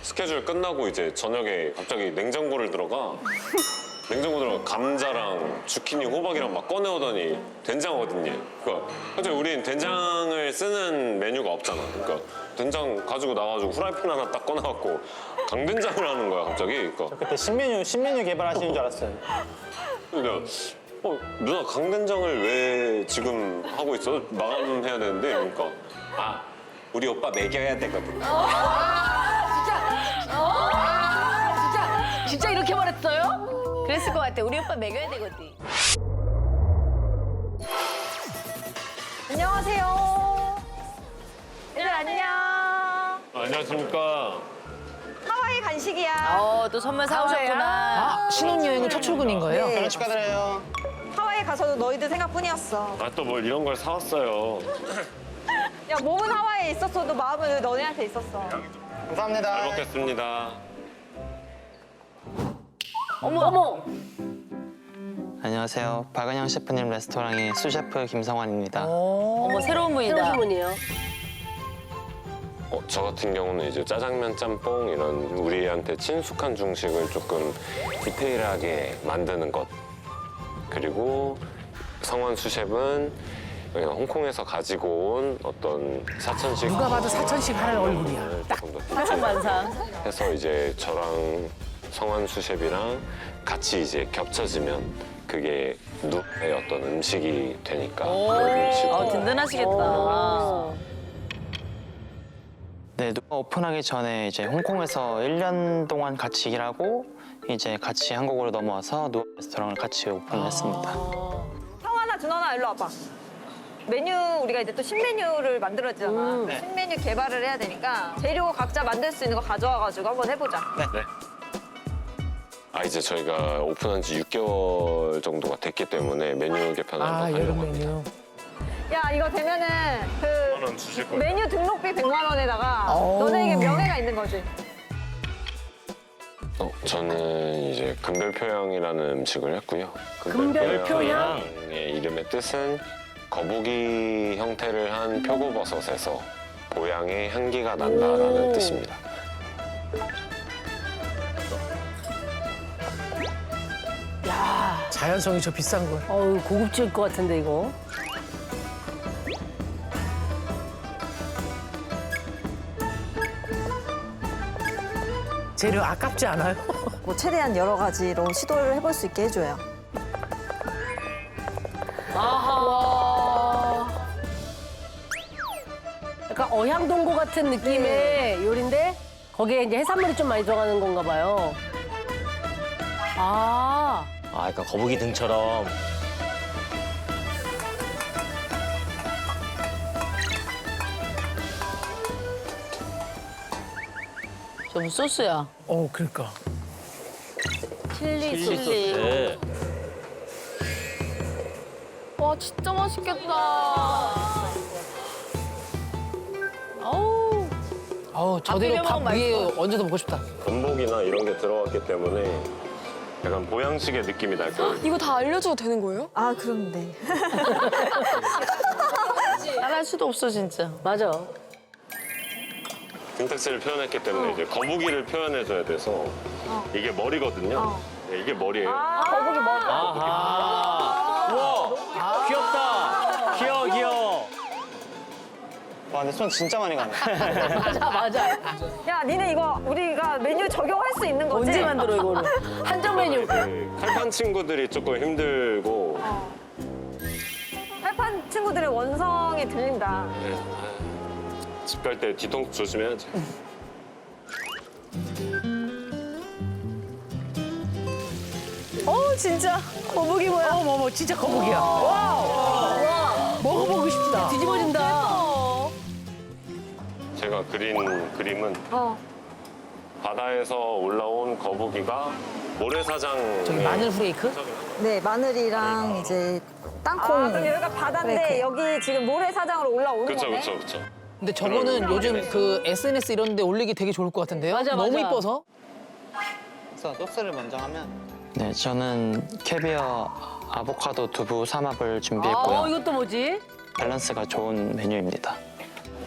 스케줄 끝나고 이제 저녁에 갑자기 냉장고를 들어가 냉장고 들어가 감자랑 주키니, 호박이랑 막 꺼내오더니 된장 어딨니? 그러니까 사실 우린 된장을 쓰는 메뉴가 없잖아. 그러니까 된장 가지고 나와가지고 후라이팬 하나 딱 꺼내갖고 강된장을 하는 거야 갑자기. 그러니까 그때 신메뉴 개발하시는 줄 알았어요. 내가 누나 강된장을 왜 지금 하고 있어? 마감해야 되는데 그러니까 우리 오빠 먹여야 되거든. 진짜 이렇게 말했어요? 그랬을 것 같아. 우리 오빠 먹여야 되거든. 안녕하세요. 얘들 안녕. 안녕하십니까. 하와이 간식이야. 또 선물 사오셨구나. 신혼여행은 첫 출근인 거예요? 네. 결혼 축하드려요. 하와이 가서도 너희들 생각뿐이었어. 또 뭘 이런 걸 사왔어요. 야, 몸은 하와이에 있었어도 마음은 너네한테 있었어. 감사합니다. 잘 먹겠습니다. 어머. 안녕하세요. 박은영 셰프님 레스토랑의 수셰프 김성환입니다. 어머, 새로운 분이다. 저 같은 경우는 이제 짜장면, 짬뽕 이런 우리한테 친숙한 중식을 조금 디테일하게 만드는 것. 그리고 성원 수셰프는 홍콩에서 가지고 온 어떤 사천식. 누가 봐도 사천식 할 얼굴이야. 조금 더 사천만상. 해서 이제 저랑 성원 수셰프랑 같이 이제 겹쳐지면 그게 누의 어떤 음식이 되니까 그런 음식으로. 든든하시겠다. 네, 누가 오픈하기 전에 이제 홍콩에서 1년 동안 같이 일하고 이제 같이 한국으로 넘어와서 누 레스토랑을 같이 오픈했습니다. 성환아, 준원아, 일로 와봐. 메뉴 우리가 이제 또 신메뉴를 만들어지잖아. 신메뉴 개발을 해야 되니까 재료 각자 만들 수 있는 거 가져와가지고 한번 해보자. 네. 이제 저희가 오픈한 지 6개월 정도가 됐기 때문에 메뉴 개편을 한번 하려고 여름 합니다. 메뉴. 야, 이거 되면은 그 100만 원 주실 거예요? 메뉴 등록비 100만 원에다가 너네에게 명예가 있는 거지. 저는 이제 금별표향이라는 음식을 했고요. 금별표향의 이름의 뜻은 거북이 형태를 한 표고버섯에서 보양의 향기가 난다라는 뜻입니다. 자연성이 저 비싼 걸. 어우, 고급질 것 같은데, 이거. 재료 아깝지 않아요? 뭐 최대한 여러 가지로 시도를 해볼 수 있게 해줘요. 약간 어향동고 같은 느낌의 요리인데 거기에 이제 해산물이 좀 많이 들어가는 건가 봐요. 그러니까 거북이 등처럼. 저 무슨 소스야? 그러니까. 칠리. 와, 진짜 맛있겠다. 어우. 저대로 비벼 밥 먹으면 위에 맛있어. 얹어도 먹고 싶다. 건복이나 이런 게 들어갔기 때문에 약간 보양식의 느낌이 날 거예요. 이거 다 알려줘도 되는 거예요? 아, 그런데. 따라할 수도 없어, 진짜. 맞아. 등딱지를 표현했기 때문에 이제 거북이를 표현해줘야 돼서 이게 머리거든요. 네, 이게 머리예요. 거북이 먹어. 우와, 귀엽다. 귀여워. 와, 근데 손 진짜 많이 가네. 맞아. 야, 니네 이거 우리가 메뉴 적용할 수 있는 거지? 언제 만들어 이거를? 한정 메뉴. 칼판 친구들이 조금 힘들고 팔판 친구들의 원성이 들린다. 집 갈 때 뒤통수 조심해야지. 진짜 거북이 뭐야? 어머, 진짜 거북이야. 먹어보고 싶다. 뒤집어진다. 제가 그린 그림은 어. 바다에서 올라온 거북이가 모래사장 저기 마늘 후레이크? 네, 마늘이랑 이제 땅콩. 아, 그럼 여기가 바다인데 여기 지금 모래사장으로 올라오는 그쵸 거네? 그쵸 그쵸. 근데 저거는 요즘 그 SNS 이런 데 올리기 되게 좋을 것 같은데요? 맞아, 너무 맞아. 이뻐서. 그래서 소스를 먼저 하면 네, 저는 캐비어, 아보카도, 두부, 삼합을 준비했고요. 이것도 뭐지? 밸런스가 좋은 메뉴입니다.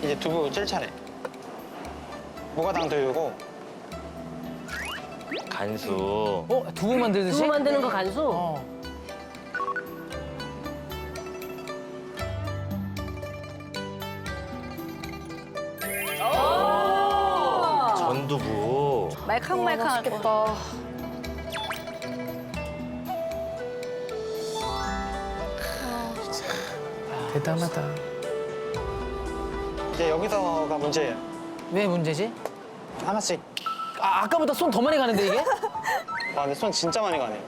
이제 두부 찔 차례. 무가당 두유고 간수. 두부 만들듯이? 두부 만드는 거 간수? 전두부. 말캉말캉할 거. 대단하다. 이제 여기서가 문제예요. 왜 문제지? 하나씩. 아까보다 손 더 많이 가는데 이게? 아, 근데 손 진짜 많이 가네.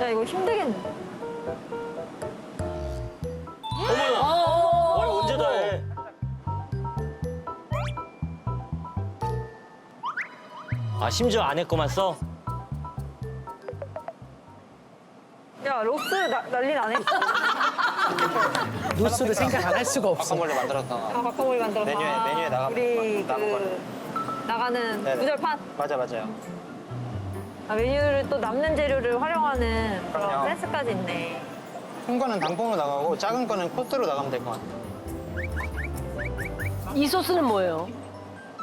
야 이거 힘들겠네. 머리 언제 다 해? 아 심지어 안에 거만 써? 야 로스 난리 나네. 노스를 생각 안 할 수가 없어. 바꿔몰래 만들어서 아 바꿔머리 만들어서. 메뉴에 나가. 우리 남은 거를. 나가는 네네. 구절판. 맞아요. 아, 메뉴를 또 남는 재료를 활용하는 그런 그럼요. 센스까지 있네. 큰 거는 단품으로 나가고 작은 거는 코스로 나가면 될 것 같아요. 이 소스는 뭐예요?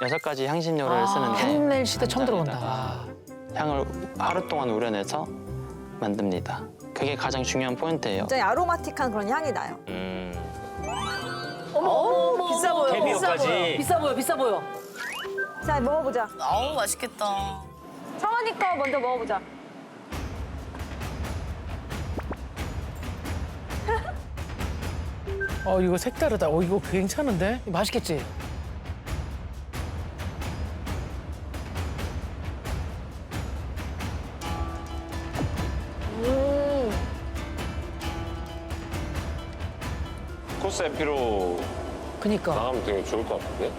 6가지 향신료를 쓰는데 한날 시대 처음 들어본다. 향을 하루 동안 우려내서 만듭니다. 그게 가장 중요한 포인트예요. 굉장히 아로마틱한 그런 향이 나요. 어머, 비싸 보여. 캐비어까지. 비싸 보여, 비싸 보여. 자, 먹어보자. 아우 맛있겠다. 성원이 거 먼저 먹어보자. 이거 색다르다. 이거 괜찮은데? 맛있겠지? 코스 에피로 그니까. 나가면 되게 좋을 것 같은데?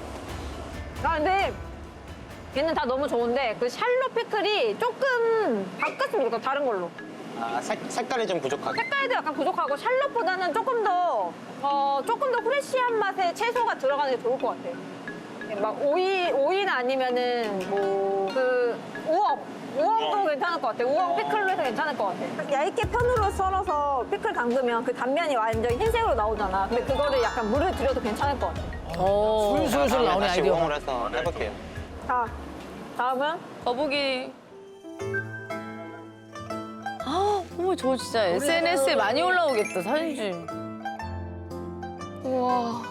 아, 근데 얘는 다 너무 좋은데 그 샬롯 피클이 조금 바꿨으면 좋겠다, 다른 걸로. 아, 색깔이 좀 부족하게. 색깔도 약간 부족하고 샬롯보다는 조금 더 프레시한 맛의 채소가 들어가는 게 좋을 것 같아. 막 오이나 아니면은 우엉도 괜찮을 것 같아. 우엉 피클로 해서 괜찮을 것 같아. 얇게 편으로 썰어서 피클 담그면 그 단면이 완전 흰색으로 나오잖아. 근데 그거를 약간 물을 들여도 괜찮을 것 같아. 술술술 나오네 다시 아이디어가. 우엉을 해서 해볼게요. 자, 다음은 거북이. 어머 저 진짜 SNS에 많이 올라오겠다 사진. 우와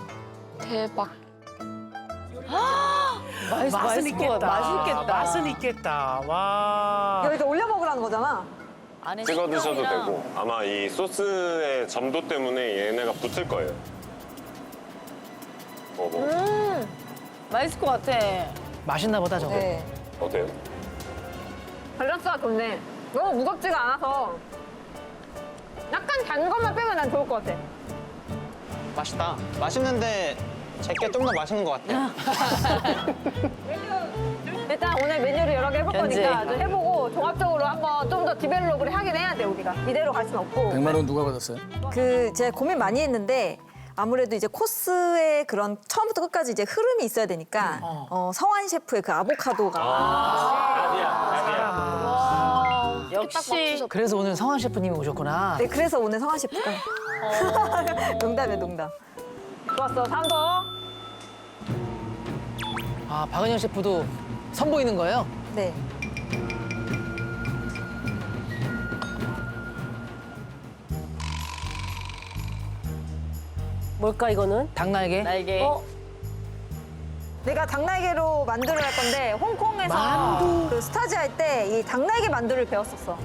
대박. 맛은 있겠다. 맛있겠다. 맛은 있겠다. 와. 여기서 올려 먹으라는 거잖아. 안에 찍어 드셔도 식감이랑 되고 아마 이 소스의 점도 때문에 얘네가 붙을 거예요. 맛있을 것 같아. 맛있나 보다 저거. 네. 어때요? 밸런스가 좋네. 너무 무겁지가 않아서 약간 단 것만 빼면 난 좋을 것 같아. 맛있다. 맛있는데 제게 좀 더 맛있는 것 같아요. 일단 오늘 메뉴를 여러 개 해볼 현재. 거니까 좀 해보고 종합적으로 한번 좀 더 디벨롭을 하긴 해야 돼 우리가. 이대로 갈 순 없고. 100만 원 누가 받았어요? 그 제가 고민 많이 했는데 아무래도 이제 코스의 그런 처음부터 끝까지 이제 흐름이 있어야 되니까 성환 셰프의 그 아보카도가 역시 그래서 오늘 성환 셰프님이 오셨구나. 네, 그래서 오늘 성환 셰프가 농담이에요 농담. 좋았어. 다음 거. 아 박은영 셰프도 선보이는 거예요? 네. 뭘까 이거는? 닭날개. 날개. 내가 닭날개로 만두를 할 건데 홍콩에서 그 스타즈 할 때 이 닭날개 만두를 배웠었어.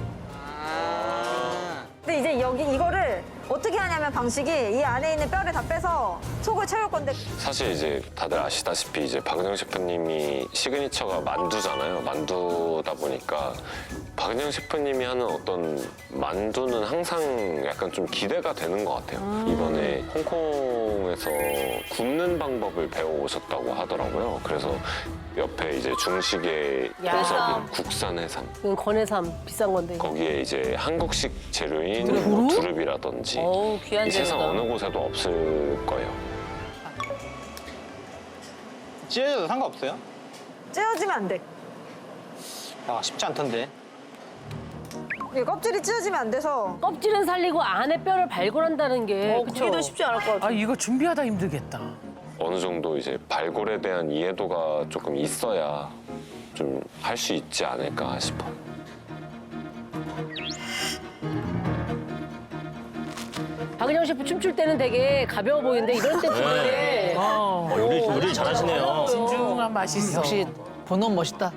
근데 이제 이거를 어떻게 하냐면 방식이 이 안에 있는 뼈를 다 빼서 속을 채울 건데 사실 이제 다들 아시다시피 이제 박은영 셰프님이 시그니처가 만두잖아요. 만두다 보니까 박은영 셰프님이 하는 어떤 만두는 항상 약간 좀 기대가 되는 것 같아요. 이번에 홍콩에서 굽는 방법을 배워오셨다고 하더라고요. 그래서 옆에 이제 중식의 야. 보석인 국산 해삼. 이건 건해삼 비싼 건데. 이거. 거기에 이제 한국식 재료인 두릅? 뭐 두릅이라든지 어우 귀한 이 세상 재료다. 어느 곳에도 없을 거예요. 찢어져도 상관없어요? 찢어지면 안 돼. 아, 쉽지 않던데. 이 껍질이 찢어지면 안 돼서 껍질은 살리고 안에 뼈를 발굴한다는 게 그쵸? 그게 더 쉽지 않을 것 같아. 아 이거 준비하다 힘들겠다. 어느 정도 이제 발골에 대한 이해도가 조금 있어야 좀 할 수 있지 않을까 싶어요. 박은영 셰프 춤출 때는 되게 가벼워 보이는데 이럴 때 되게 요리 잘하시네요. 진중한 맛이 있어. 역시 본업 멋있다.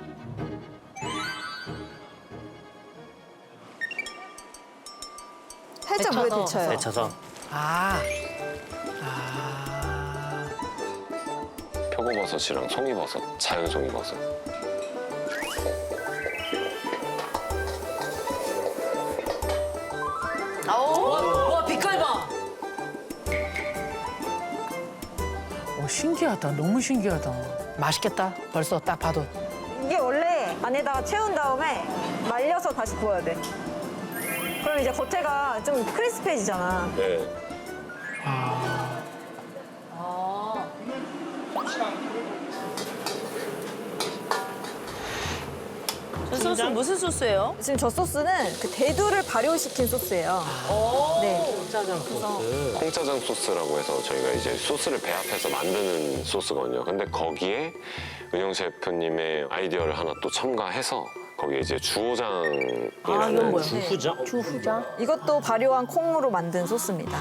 살짝 물에 데쳐요. 데쳐서. 아, 표고버섯이랑 송이버섯, 자연 송이버섯. 와 빛깔 봐. 오 신기하다. 너무 신기하다. 맛있겠다. 벌써 딱 봐도. 이게 원래 안에다가 채운 다음에 말려서 다시 구워야 돼. 그럼 이제 겉에가 좀 크리스피해지잖아. 네. 저 소스 무슨 소스예요? 지금 저 소스는 그 대두를 발효시킨 소스예요. 네. 콩짜장 소스라고 해서 저희가 이제 소스를 배합해서 만드는 소스거든요. 근데 거기에 은영 셰프님의 아이디어를 하나 또 첨가해서 거기에 이제 주호장이라는 주후장? 주후장. 이것도 발효한 콩으로 만든 소스입니다.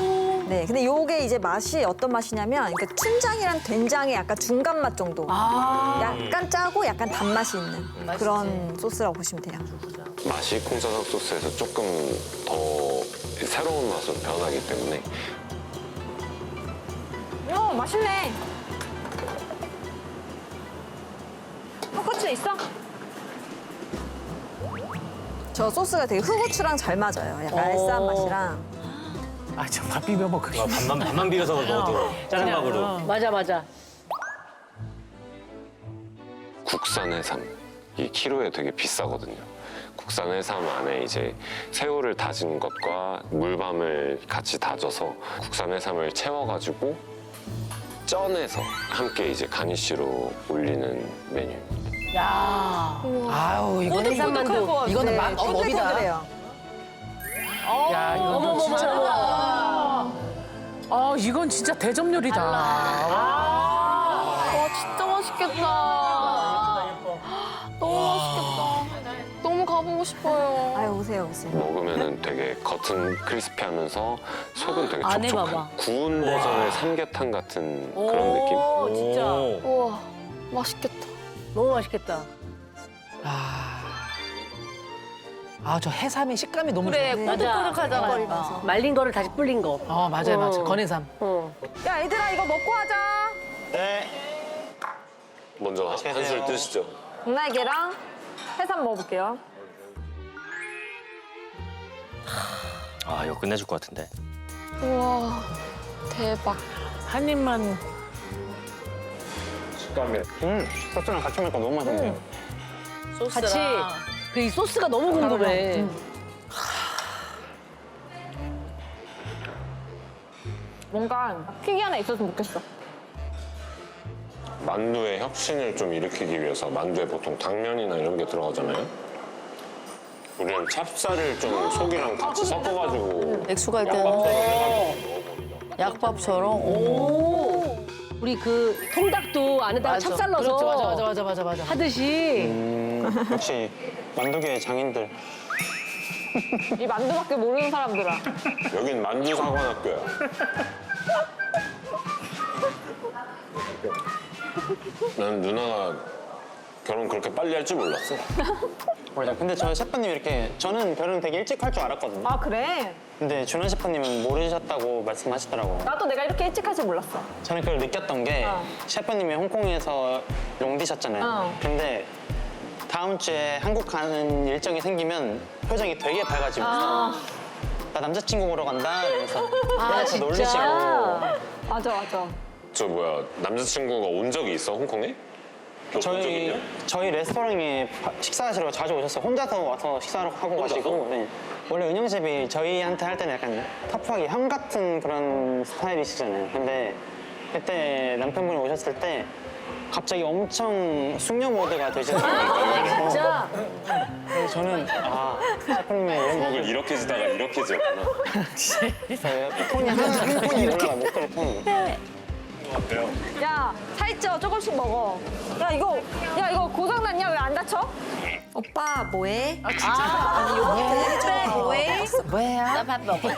네, 근데 요게 이제 맛이 어떤 맛이냐면 그러니까 춘장이랑 된장의 약간 중간 맛 정도. 약간 짜고 약간 단맛이 있는 그런 소스라고 보시면 돼요. 맛이 콩짜장 소스에서 조금 더 새로운 맛으로 변하기 때문에 맛있네. 헛고추 있어? 저 소스가 되게 흑후추랑 잘 맞아요. 약간 알싸한 맛이랑. 저 밥 비벼 먹고 싶어. 밥만 비벼서 넣어도 짜장밥으로. 맞아 맞아. 국산 해삼 이 키로에 되게 비싸거든요. 국산 해삼 안에 이제 새우를 다진 것과 물밤을 같이 다져서 국산 해삼을 채워가지고 쪄내서 함께 이제 가니쉬로 올리는 메뉴입니다. 야. 아우 이거는 해산만두. 이거는 막 업이다. 그래요. 야 이거 진짜. 이건 진짜 대접 요리다. 와 진짜 맛있겠다. 너무 맛있겠다. 너무 가보고 싶어요. 아유 오세요 오세요. 먹으면은 되게 겉은 크리스피하면서 속은 되게 안에 촉촉한 봐봐. 구운 버섯의 삼계탕 같은 그런 느낌? 오 진짜. 우와 맛있겠다. 너무 맛있겠다. 저 해삼의 식감이 너무 그래 좋아. 꼬득꼬득하잖아. 말린 거를 다시 불린 거. 맞아요 맞아요. 건해삼. 야 얘들아 이거 먹고 하자. 먼저 한술 뜨시죠. 복날개랑 해삼 먹어볼게요. 아 이거 끝내줄 것 같은데. 우와 대박. 한 입만. 식감이 소스랑 같이 먹으니까 너무 맛있네요. 같이 그 이 소스가 너무 궁금해. 뭔가 킥이 하나 있었으면 좋겠어. 만두의 혁신을 좀 일으키기 위해서 만두에 보통 당면이나 이런 게 들어가잖아요. 우리는 찹쌀을 좀 속이랑 같이 섞어가지고 액수가 일단 약밥처럼. 오. 우리 그 통닭도 안에다가 맞아. 찹쌀 넣어서 그렇죠 맞아. 하듯이. 역시 만두계의 장인들. 이 만두밖에 모르는 사람들아. 여긴 만두 사관학교야. 난 누나가 결혼 그렇게 빨리 할 줄 몰랐어. 맞아. 근데 저 셰프님 이렇게 저는 결혼 되게 일찍 할 줄 알았거든요. 아 그래? 근데 준원 셰프님은 모르셨다고 말씀하시더라고요. 나도 내가 이렇게 일찍 할 줄 몰랐어. 저는 그걸 느꼈던 게 셰프님이 홍콩에서 롱디셨잖아요. 근데 다음 주에 한국 가는 일정이 생기면 표정이 되게 밝아지면서 나 남자친구 보러 간다 이러면서 그래서 놀리시고 맞아. 저 뭐야 남자친구가 온 적이 있어 홍콩에? 본 적이 있냐? 저희 레스토랑에 식사하시러 자주 오셨어요. 혼자서 와서 식사를 하고 가시고. 네. 원래 은영 셰프이 저희한테 할 때는 약간 터프하게 형 같은 그런 스타일이시잖아요. 근데 그때 남편분이 오셨을 때 갑자기 엄청 숙녀 모드가 되시더라고요. 진짜. 그래서 저는 셰프님의 이런 목을 이렇게 지다가 이렇게 지었구나. 톤이 한 톤이 올라가 목소리 톤이. 어때요? 야 살쪄 조금씩 먹어. 야 이거 고장 났냐? 왜 안 다쳐? 오빠 뭐해? 아니 요거트 해줘. 뭐해? 뭐야? 나밥 먹어.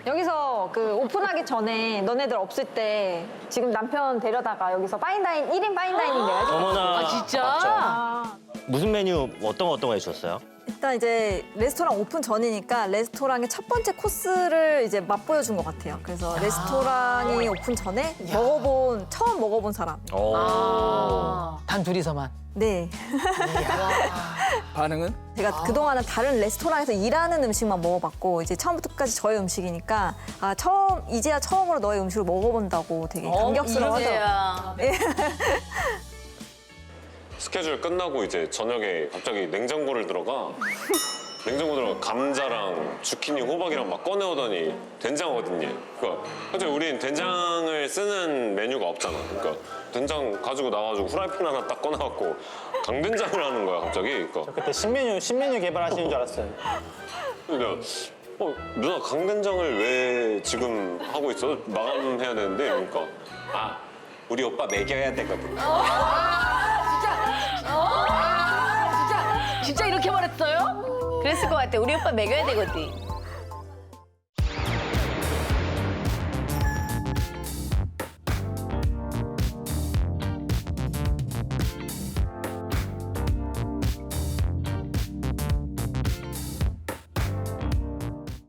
여기서 그 오픈하기 전에 너네들 없을 때 지금 남편 데려다가 여기서 파인다인 1인 파인다이닝 내가 해줬거든. 어머나. 아, 진짜? 무슨 메뉴 어떤 거 해주셨어요? 일단 이제 레스토랑 오픈 전이니까 레스토랑의 첫 번째 코스를 이제 맛보여 준 것 같아요. 그래서 레스토랑이 오픈 전에 처음 먹어본 사람. 오. 단 둘이서만. 네. 반응은? 제가 그동안은 다른 레스토랑에서 일하는 음식만 먹어봤고 이제 처음부터 끝까지 저의 음식이니까 이제야 처음으로 너의 음식을 먹어본다고 되게 감격스러워하더라고요. 이제야. 스케줄 끝나고 이제 저녁에 갑자기 냉장고 들어가 감자랑 주키니, 호박이랑 막 꺼내오더니 된장어거든요. 그러니까 사실 우린 된장을 쓰는 메뉴가 없잖아. 그러니까 된장 가지고 나와가지고 후라이팬 하나 딱 꺼내갖고 강된장을 하는 거야 갑자기. 그러니까 그때 신메뉴 개발하시는 줄 알았어요. 내가 누나 강된장을 왜 지금 하고 있어? 마감해야 되는데 그러니까 우리 오빠 먹여야 되거든. 진짜 이렇게 말했어요? 그랬을 것 같아. 우리 오빠 먹여야 되거든.